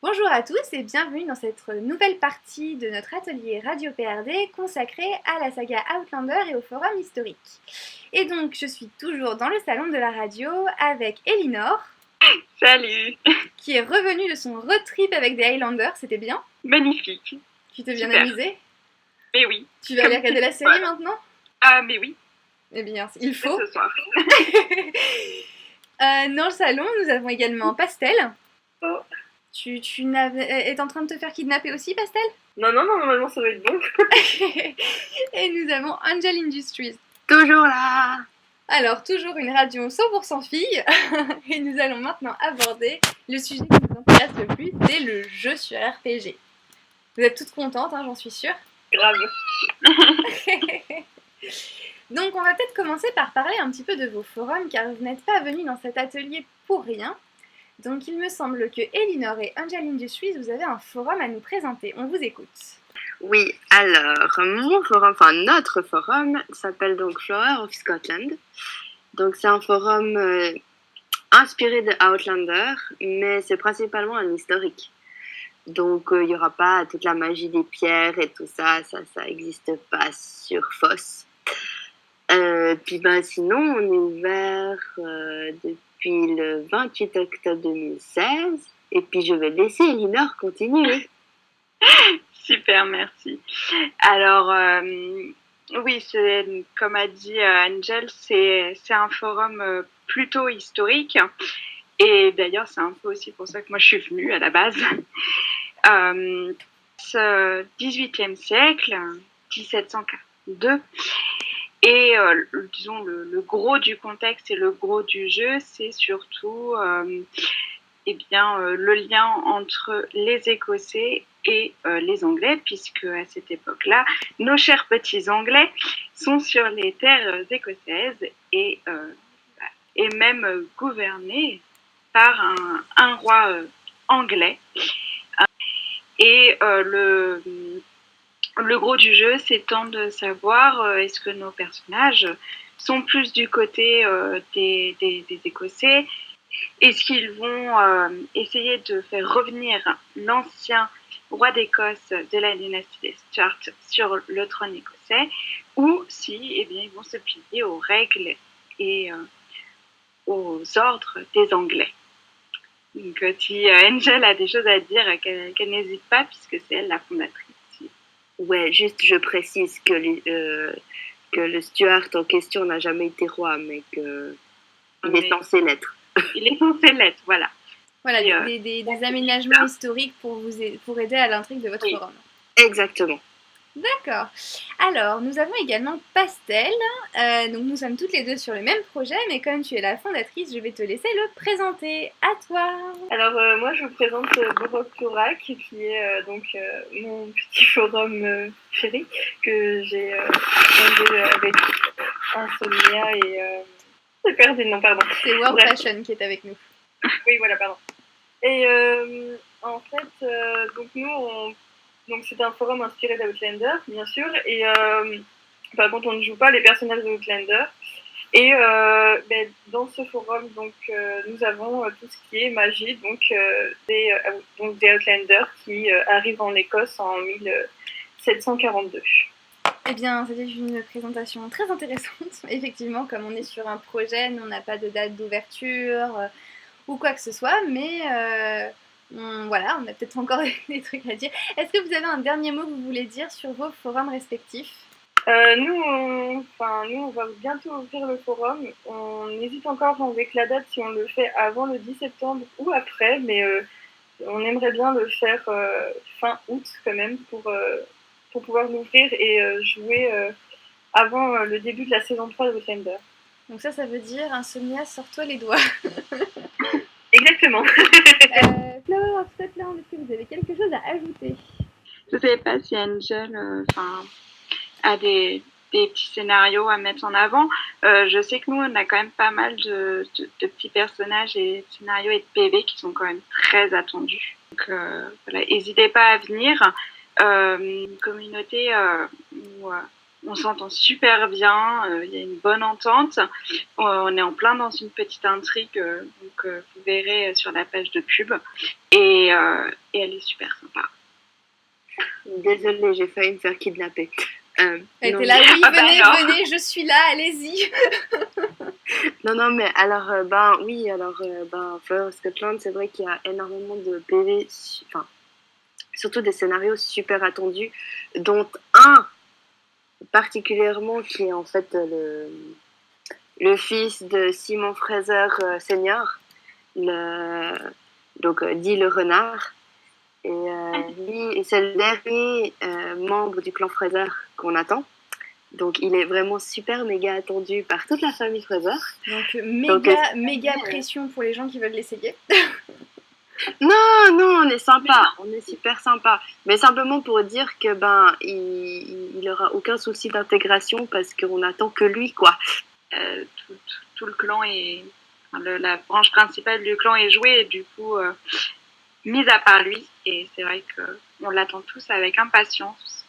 Bonjour à tous et bienvenue dans cette nouvelle partie de notre atelier Radio PRD consacré à la saga Outlander et au forum historique. Et donc je suis toujours dans le salon de la radio avec Elinor. Salut. Qui est revenue de son road trip avec des Highlanders, c'était bien? Magnifique. Tu t'es bien Super. amusée? Mais oui. Tu vas aller regarder la série maintenant? Ah mais oui. Eh bien, il faut. Ce soir. Dans le salon, nous avons également Pastel. Oh. Tu es en train de te faire kidnapper aussi, Pastel? Non, normalement ça va être bon. Et nous avons Angel Industries. Toujours là. Alors, toujours une radio 100% filles. Et nous allons maintenant aborder le sujet qui nous intéresse le plus, c'est le jeu sur RPG. Vous êtes toutes contentes, hein, j'en suis sûre. Grave. Donc, on va peut-être commencer par parler un petit peu de vos forums, car vous n'êtes pas venus dans cet atelier pour rien. Donc, il me semble que Elinor et Angel Industries, vous avez un forum à nous présenter. On vous écoute. Oui, alors, notre forum s'appelle donc Flora of Scotland. Donc, c'est un forum inspiré de Outlander, mais c'est principalement un historique. Donc, il n'y aura pas toute la magie des pierres et tout ça, ça n'existe pas sur FOSS. Puis, sinon, on est ouvert depuis le 28 octobre 2016. Et puis, je vais laisser Elinor continuer. Super, merci. Alors, oui, comme a dit Angel, c'est un forum plutôt historique. Et d'ailleurs, c'est un peu aussi pour ça que moi je suis venue à la base. Ce 18e siècle, 1742. Et disons, le gros du contexte et le gros du jeu, c'est surtout le lien entre les Écossais et les Anglais, puisque à cette époque-là, nos chers petits Anglais sont sur les terres écossaises et même gouvernés par un roi anglais. Et le gros du jeu, c'est tant de savoir est-ce que nos personnages sont plus du côté des Écossais. Est-ce qu'ils vont essayer de faire revenir l'ancien roi d'Écosse de la dynastie des Stuart sur le trône écossais, ou si ils vont se plier aux règles et aux ordres des Anglais. Donc si Angel a des choses à dire, qu'elle n'hésite pas, puisque c'est elle la fondatrice. Ouais, juste je précise que le Stuart en question n'a jamais été roi, mais qu'il est censé l'être. Il est censé l'être, voilà. Voilà, des aménagements historiques pour aider à l'intrigue de votre forum. Exactement. D'accord. Alors, nous avons également Pastel. Donc, nous sommes toutes les deux sur le même projet, mais comme tu es la fondatrice, je vais te laisser le présenter. À toi. Alors, moi, je vous présente Borok Turak, qui est mon petit forum chéri que j'ai fondé avec Insomnia et... j'ai perdu le nom, pardon. C'est World Fashion qui est avec nous. Oui, voilà, pardon. Et en fait, donc c'est un forum inspiré d'Outlander, bien sûr, et par contre on ne joue pas les personnages d'Outlander. Et dans ce forum, nous avons tout ce qui est magie, des Outlanders qui arrivent en Écosse en 1742. Eh bien, c'était une présentation très intéressante. Effectivement, comme on est sur un projet, nous on n'a pas de date d'ouverture ou quoi que ce soit, mais on a peut-être encore des trucs à dire. Est-ce que vous avez un dernier mot que vous voulez dire sur vos forums respectifs? Nous, on va bientôt ouvrir le forum. On hésite encore avec la date si on le fait avant le 10 septembre ou après, mais on aimerait bien le faire fin août quand même pour pouvoir l'ouvrir et jouer avant le début de la saison 3 de Outlander. Donc ça veut dire Insomnia, sors-toi les doigts. Exactement. Flower of Scotland, est-ce que vous avez quelque chose à ajouter? Je ne sais pas si Angel a des petits scénarios à mettre en avant. Je sais que nous, on a quand même pas mal de petits personnages et de scénarios et de PV qui sont quand même très attendus. Donc n'hésitez pas à venir. Une communauté où On s'entend super bien, il y a une bonne entente. On est en plein dans une petite intrigue, donc vous verrez sur la page de pub. Et elle est super sympa. Désolée, j'ai failli me faire kidnapper. Elle non, était là, oui, Ah bah venez, alors. venez, je suis là, allez-y. non, mais alors, oui, alors, Flower of Scotland, c'est vrai qu'il y a énormément de PV, enfin, surtout des scénarios super attendus, dont un particulièrement qui est en fait le fils de Simon Fraser Senior, donc dit le renard. Et lui, c'est le dernier membre du clan Fraser qu'on attend. Donc il est vraiment super méga attendu par toute la famille Fraser. Donc méga pression pour les gens qui veulent l'essayer. Non, on est sympa, on est super sympa. Mais simplement pour dire que il aura aucun souci d'intégration parce qu'on attend que lui, quoi. Tout le clan est, la branche principale du clan est jouée et du coup mise à part lui. Et c'est vrai qu'on l'attend tous avec impatience.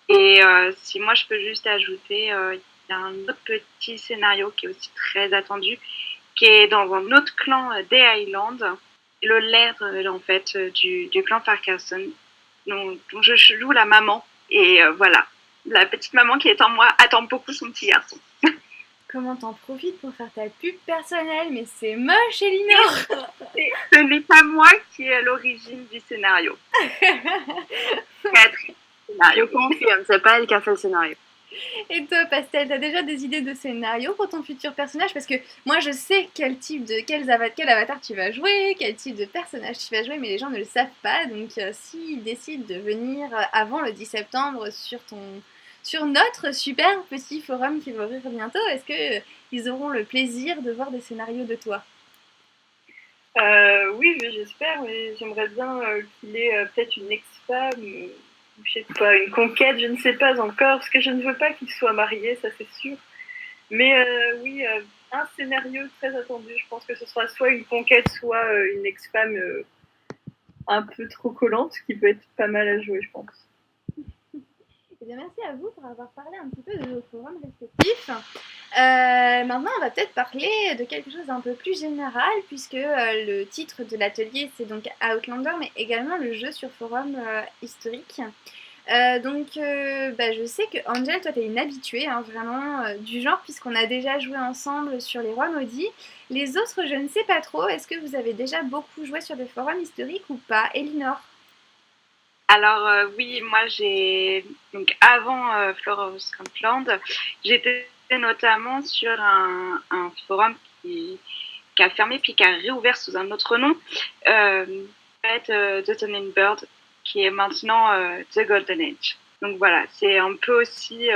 Et si moi je peux juste ajouter, il y a un autre petit scénario qui est aussi très attendu, qui est dans un autre clan des Highlands, le lair en fait du clan Farquharson, dont je joue la maman. Et voilà, la petite maman qui est en moi attend beaucoup son petit garçon. Comment t'en profites pour faire ta pub personnelle, mais c'est moche, Elinor. Ce n'est pas moi qui est à l'origine du scénario. Je confirme, c'est pas elle qui a fait le scénario. Et toi, Pastel, t'as déjà des idées de scénario pour ton futur personnage? Parce que moi, je sais quel avatar tu vas jouer, quel type de personnage tu vas jouer, mais les gens ne le savent pas. Donc, s'ils décident de venir avant le 10 septembre sur notre super petit forum qui va ouvrir bientôt, est-ce que ils auront le plaisir de voir des scénarios de toi? Oui, j'espère, mais j'aimerais bien qu'il ait peut-être une ex-femme, je sais pas, une conquête, je ne sais pas encore, parce que je ne veux pas qu'il soit marié, ça c'est sûr. Mais oui, un scénario très attendu, je pense que ce sera soit une conquête, soit une ex-femme un peu trop collante, qui peut être pas mal à jouer, je pense. Eh bien, merci à vous pour avoir parlé un petit peu de vos forums respectifs. Maintenant, on va peut-être parler de quelque chose d'un peu plus général, puisque le titre de l'atelier, c'est donc Outlander, mais également le jeu sur forum historique. Je sais que Angel, toi, t'es une habituée, hein, vraiment, du genre, puisqu'on a déjà joué ensemble sur les Rois Maudits. Les autres, je ne sais pas trop. Est-ce que vous avez déjà beaucoup joué sur des forums historiques ou pas? Elinor? Alors oui, moi j'ai donc avant Flower of Scotland, j'étais notamment sur un forum qui a fermé puis qui a réouvert sous un autre nom, The Turning Bird, qui est maintenant The Golden Age. Donc voilà, c'est un peu aussi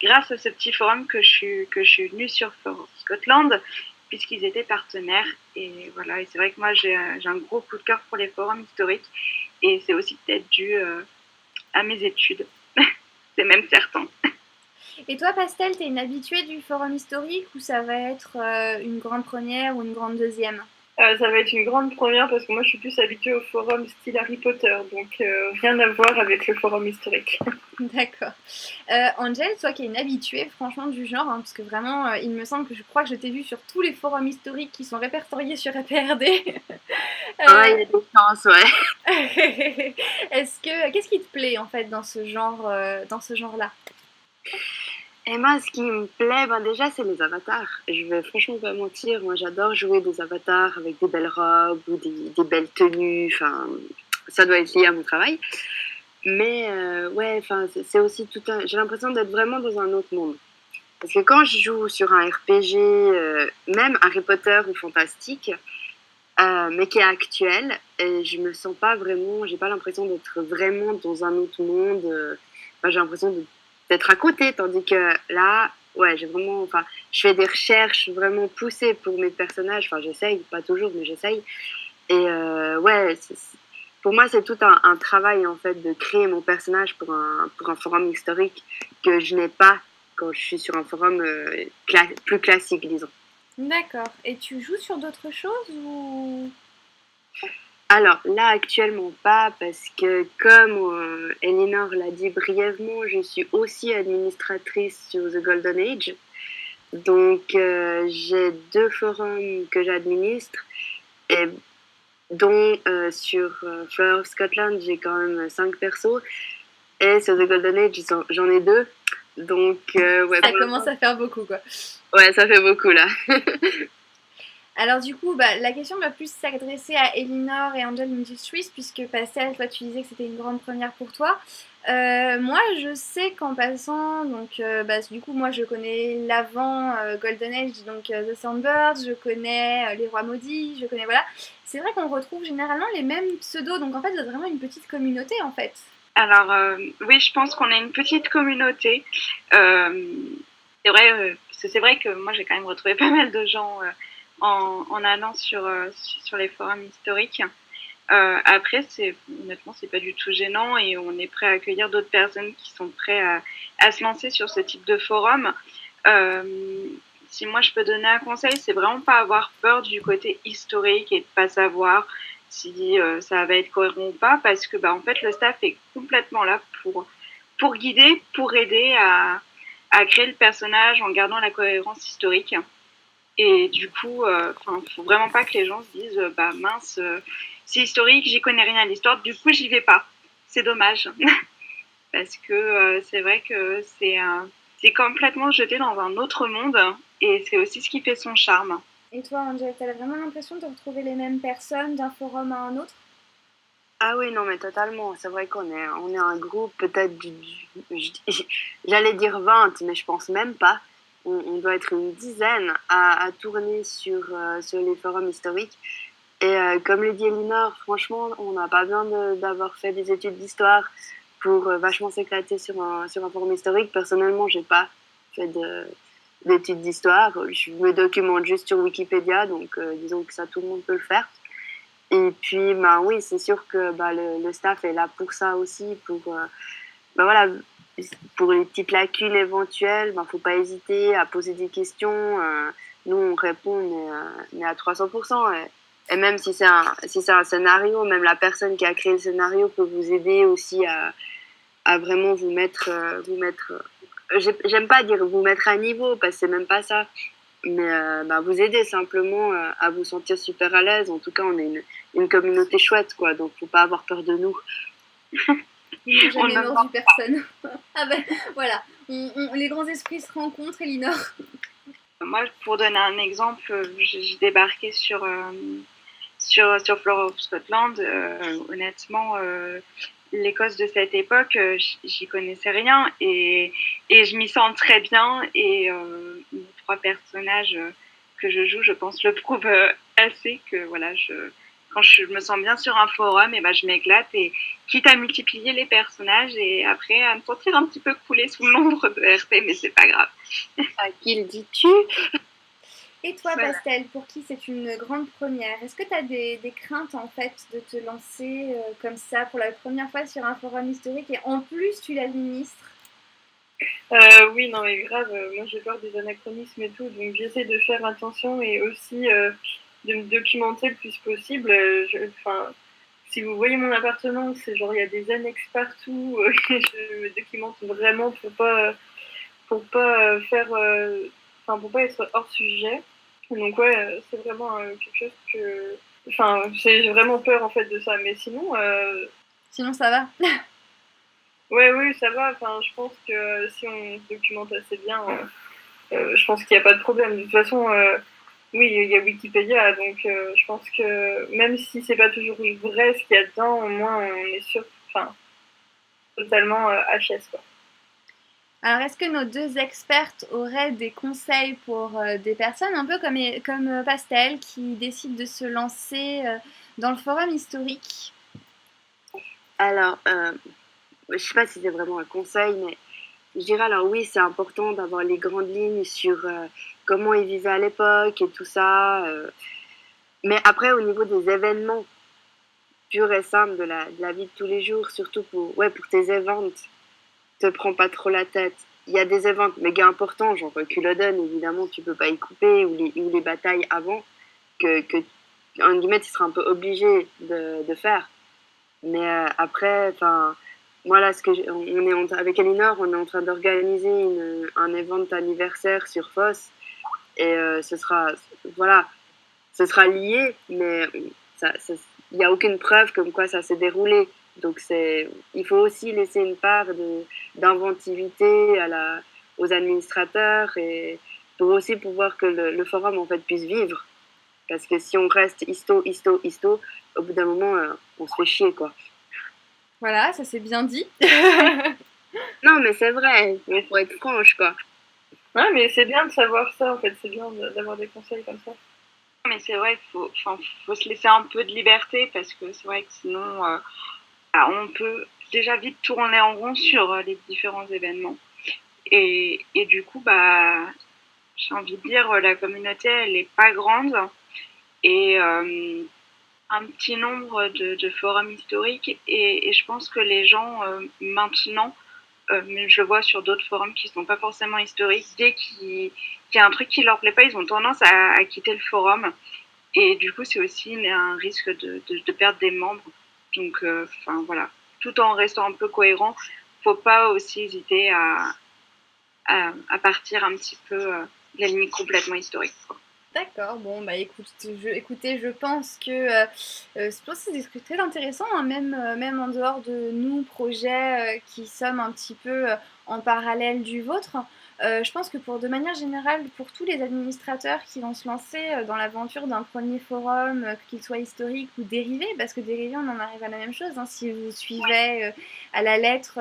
grâce à ce petit forum que je suis venue sur Flower of Scotland, puisqu'ils étaient partenaires. Et voilà, et c'est vrai que moi j'ai un gros coup de cœur pour les forums historiques. Et c'est aussi peut-être dû à mes études. C'est même certain. Et toi, Pastel, t'es une habituée du forum historique ou ça va être une grande première ou une grande deuxième? Ça va être une grande première parce que moi je suis plus habituée au forum style Harry Potter, donc rien à voir avec le forum historique. D'accord. Angel, toi qui es une habituée, franchement, du genre, hein, parce que vraiment, il me semble que je crois que je t'ai vu sur tous les forums historiques qui sont répertoriés sur APRD. Ouais, il y a des chances, ouais. Qu'est-ce qui te plaît en fait dans ce genre-là? Et moi, ce qui me plaît, déjà, c'est les avatars. Je vais franchement pas mentir, moi j'adore jouer des avatars avec des belles robes ou des belles tenues, enfin, ça doit être lié à mon travail. Mais ouais, enfin, c'est aussi tout un... J'ai l'impression d'être vraiment dans un autre monde. Parce que quand je joue sur un RPG, même Harry Potter ou fantastique, mais qui est actuel, et je me sens pas vraiment, j'ai pas l'impression d'être vraiment dans un autre monde. J'ai l'impression d'être à côté, tandis que là, ouais, je fais des recherches vraiment poussées pour mes personnages. Enfin, j'essaye, pas toujours, mais j'essaye. Et ouais, pour moi, c'est tout un travail en fait de créer mon personnage pour un forum historique que je n'ai pas quand je suis sur un forum plus classique, disons. D'accord. Et tu joues sur d'autres choses ou... Alors là, actuellement pas, parce que comme Elinor l'a dit brièvement, je suis aussi administratrice sur The Golden Age. Donc j'ai 2 forums que j'administre, et dont sur Flower of Scotland, j'ai quand même 5 persos, et sur The Golden Age, j'en ai 2. Donc ouais, Ça commence à faire beaucoup, quoi. ouais, ça fait beaucoup là. Alors du coup, bah, la question va plus s'adresser à Elinor et Angel Industries, puisque Pastel, toi tu disais que c'était une grande première pour toi. Moi je sais qu'en passant, donc bah, du coup moi je connais l'avant Golden Age, donc The Soundbirds, je connais Les Rois Maudits, je connais voilà. C'est vrai qu'on retrouve généralement les mêmes pseudos, donc en fait c'est vraiment une petite communauté en fait. Alors, oui, je pense qu'on est une petite communauté. C'est vrai, parce que c'est vrai que moi, j'ai quand même retrouvé pas mal de gens en allant sur les forums historiques. Après, honnêtement, c'est pas du tout gênant et on est prêt à accueillir d'autres personnes qui sont prêts à se lancer sur ce type de forum. Si moi je peux donner un conseil, c'est vraiment pas avoir peur du côté historique et de pas savoir si ça va être cohérent ou pas, parce que bah, en fait le staff est complètement là pour guider, pour aider à créer le personnage en gardant la cohérence historique. Et du coup, faut vraiment pas que les gens se disent bah mince, c'est historique, j'y connais rien à l'histoire, du coup j'y vais pas. C'est dommage. Parce que c'est vrai que c'est complètement jeté dans un autre monde et c'est aussi ce qui fait son charme. Et toi Angel, t'as vraiment l'impression de retrouver les mêmes personnes d'un forum à un autre? Ah oui, non, mais totalement. C'est vrai on est un groupe peut-être j'allais dire 20, mais je pense même pas. On doit être une dizaine à tourner sur les forums historiques. Et comme le dit Elinor, franchement, on n'a pas besoin d'avoir fait des études d'histoire pour vachement s'éclater sur un forum historique. Personnellement, j'ai pas fait d'études d'histoire. Je me documente juste sur Wikipédia, donc disons que ça, tout le monde peut le faire. Et puis, bah oui, c'est sûr que bah, le staff est là pour ça aussi, bah, voilà, pour les petites lacunes éventuelles, bah, faut pas hésiter à poser des questions. Nous, on répond, mais à 300%. Et même si c'est un scénario, même la personne qui a créé le scénario peut vous aider aussi à vraiment j'aime pas dire vous mettre à niveau, parce que c'est même pas ça. Mais bah, vous aider simplement à vous sentir super à l'aise. En tout cas, on est une communauté chouette, quoi. Donc, faut pas avoir peur de nous. Ils n'ont jamais mordu personne. Ah ben voilà, les grands esprits se rencontrent, Elinor. Moi, pour donner un exemple, j'ai débarqué sur Flora of Scotland. Honnêtement, l'Écosse de cette époque, j'y connaissais rien et je m'y sens très bien. Et les 3 personnages que je joue, je pense, le prouvent assez que voilà, quand je me sens bien sur un forum, et ben je m'éclate, et quitte à multiplier les personnages et après à me sentir un petit peu couler sous l'ombre de RP, mais c'est pas grave. À qui le dis-tu? Et toi, voilà. Pastel, pour qui c'est une grande première, est-ce que tu as des craintes en fait de te lancer comme ça pour la première fois sur un forum historique et en plus tu l'administres? Oui, non, mais grave, moi j'ai peur des anachronismes et tout, donc j'essaie de faire attention et aussi de me documenter le plus possible. Si vous voyez mon appartement, c'est genre il y a des annexes partout, je me documente vraiment pour pas faire, pour pas être hors sujet. Donc ouais, c'est vraiment quelque chose que, j'ai vraiment peur en fait de ça, mais sinon. Sinon ça va. Ouais, oui, ça va. Enfin, je pense que si on se documente assez bien, je pense qu'il n'y a pas de problème. De toute façon, oui, il y a Wikipédia, donc je pense que même si c'est pas toujours vrai ce qu'il y a dedans, au moins on est sûr, totalement HS, quoi. Alors, est-ce que nos 2 expertes auraient des conseils pour des personnes un peu comme Pastel qui décident de se lancer dans le forum historique? Alors, je sais pas si c'est vraiment un conseil, mais je dirais alors oui, c'est important d'avoir les grandes lignes sur comment ils vivaient à l'époque et tout ça. Mais après, au niveau des événements purs et simples de la vie de tous les jours, surtout pour tes events, te prends pas trop la tête. Il y a des events méga importants, genre Culloden, évidemment, tu peux pas y couper, ou les batailles avant, que en guillemets, tu seras un peu obligé de faire. Mais après, enfin, moi là, avec Elinor, on est en train d'organiser un event anniversaire sur Foss et voilà, ce sera lié, mais il n'y a aucune preuve comme quoi ça s'est déroulé. Donc il faut aussi laisser une part d'inventivité aux administrateurs et pour aussi pouvoir que le forum en fait puisse vivre. Parce que si on reste histo, au bout d'un moment, on se fait chier, quoi. Voilà, ça c'est bien dit. Non, mais c'est vrai, il faut être franche, quoi. Ouais, mais c'est bien de savoir ça, en fait. C'est bien d'avoir des conseils comme ça. Mais c'est vrai qu'il faut se laisser un peu de liberté parce que c'est vrai que sinon, on peut déjà vite tourner en rond sur les différents événements. Et du coup, j'ai envie de dire, la communauté, elle n'est pas grande. Et un petit nombre de forums historiques. Et je pense que les gens, maintenant, mais je le vois sur d'autres forums qui ne sont pas forcément historiques, dès qu'il y a un truc qui ne leur plaît pas, ils ont tendance à quitter le forum. Et du coup, c'est aussi un risque de perdre des membres. Donc, voilà. Tout en restant un peu cohérent, il ne faut pas aussi hésiter à partir un petit peu de la ligne complètement historique, quoi. D'accord, bon bah écoutez, je pense que c'est des trucs très intéressants, hein, même en dehors de nous, projets qui sommes un petit peu en parallèle du vôtre. Je pense que de manière générale, pour tous les administrateurs qui vont se lancer dans l'aventure d'un premier forum, qu'il soit historique ou dérivé, parce que dérivé, on en arrive à la même chose, hein, si vous suivez à la lettre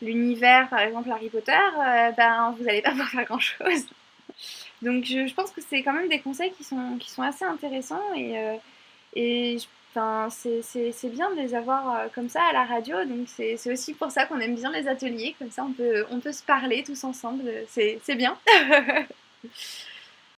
l'univers, par exemple Harry Potter, vous n'allez pas pouvoir faire grand-chose. Donc je pense que c'est quand même des conseils qui sont assez intéressants et enfin, c'est bien de les avoir comme ça à la radio. Donc c'est aussi pour ça qu'on aime bien les ateliers, comme ça on peut se parler tous ensemble, c'est bien.